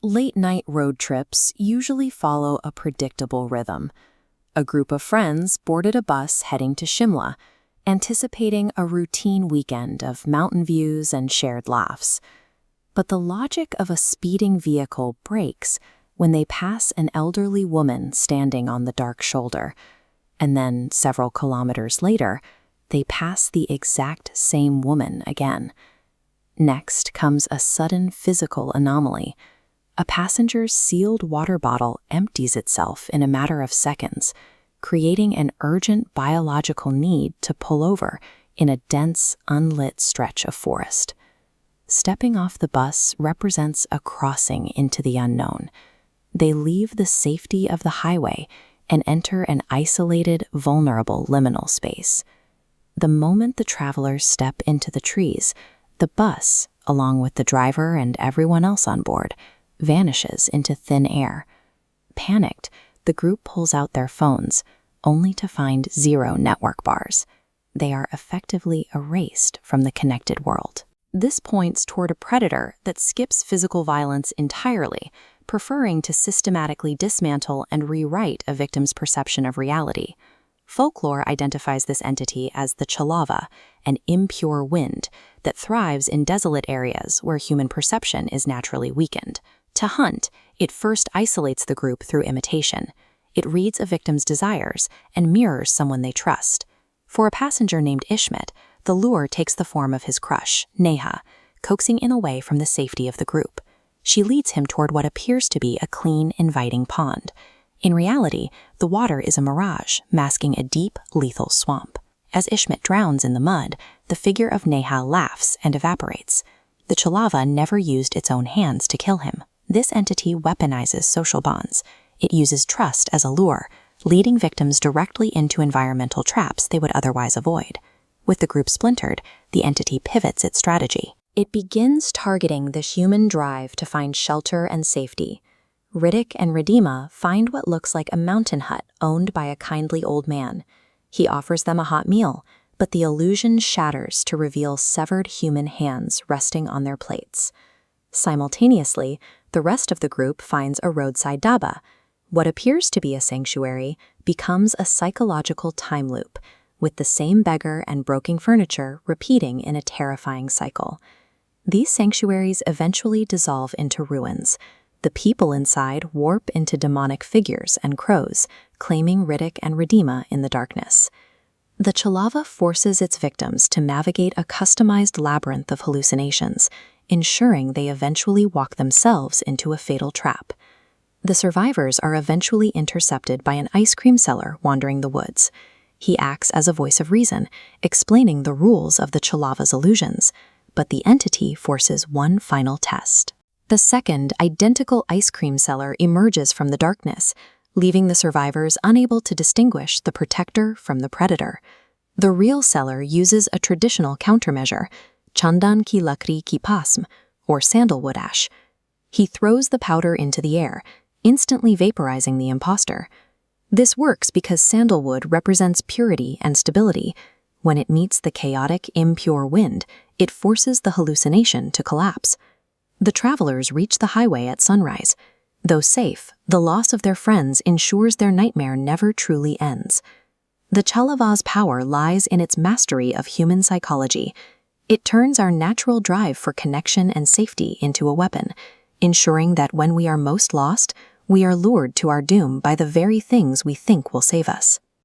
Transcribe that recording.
Late-night road trips usually follow a predictable rhythm. A group of friends boarded a bus heading to Shimla, anticipating a routine weekend of mountain views and shared laughs. But the logic of a speeding vehicle breaks when they pass an elderly woman standing on the dark shoulder. And then, several kilometers later, they pass the exact same woman again. Next comes a sudden physical anomaly. A passenger's sealed water bottle empties itself in a matter of seconds, creating an urgent biological need to pull over in a dense, unlit stretch of forest. Stepping off the bus represents a crossing into the unknown. They leave the safety of the highway and enter an isolated, vulnerable liminal space. The moment the travelers step into the trees, the bus, along with the driver and everyone else on board, vanishes into thin air. Panicked, the group pulls out their phones, only to find 0 network bars. They are effectively erased from the connected world. This points toward a predator that skips physical violence entirely, preferring to systematically dismantle and rewrite a victim's perception of reality. Folklore identifies this entity as the Chhalava, an impure wind that thrives in desolate areas where human perception is naturally weakened. To hunt, it first isolates the group through imitation. It reads a victim's desires and mirrors someone they trust. For a passenger named Ishmet, the lure takes the form of his crush, Neha, coaxing in away from the safety of the group. She leads him toward what appears to be a clean, inviting pond. In reality, the water is a mirage, masking a deep, lethal swamp. As Ishmet drowns in the mud, the figure of Neha laughs and evaporates. The Chhalava never used its own hands to kill him. This entity weaponizes social bonds. It uses trust as a lure, leading victims directly into environmental traps they would otherwise avoid. With the group splintered, the entity pivots its strategy. It begins targeting the human drive to find shelter and safety. Riddick and Redima find what looks like a mountain hut owned by a kindly old man. He offers them a hot meal, but the illusion shatters to reveal severed human hands resting on their plates. Simultaneously, the rest of the group finds a roadside dhaba. What appears to be a sanctuary becomes a psychological time loop, with the same beggar and broken furniture repeating in a terrifying cycle. These sanctuaries eventually dissolve into ruins. The people inside warp into demonic figures and crows, claiming Riddick and Redima in the darkness. The Chhalava forces its victims to navigate a customized labyrinth of hallucinations, ensuring they eventually walk themselves into a fatal trap. The survivors are eventually intercepted by an ice cream seller wandering the woods. He acts as a voice of reason, explaining the rules of the Chhalava's illusions, but the entity forces one final test. The second, identical ice cream seller emerges from the darkness, leaving the survivors unable to distinguish the protector from the predator. The real seller uses a traditional countermeasure, chandan ki lakri ki pasm, or sandalwood ash. He throws the powder into the air, instantly vaporizing the imposter. This works because sandalwood represents purity and stability. When it meets the chaotic, impure wind, it forces the hallucination to collapse. The travelers reach the highway at sunrise. Though safe, the loss of their friends ensures their nightmare never truly ends. The Chhalava's power lies in its mastery of human psychology. It turns our natural drive for connection and safety into a weapon, ensuring that when we are most lost, we are lured to our doom by the very things we think will save us.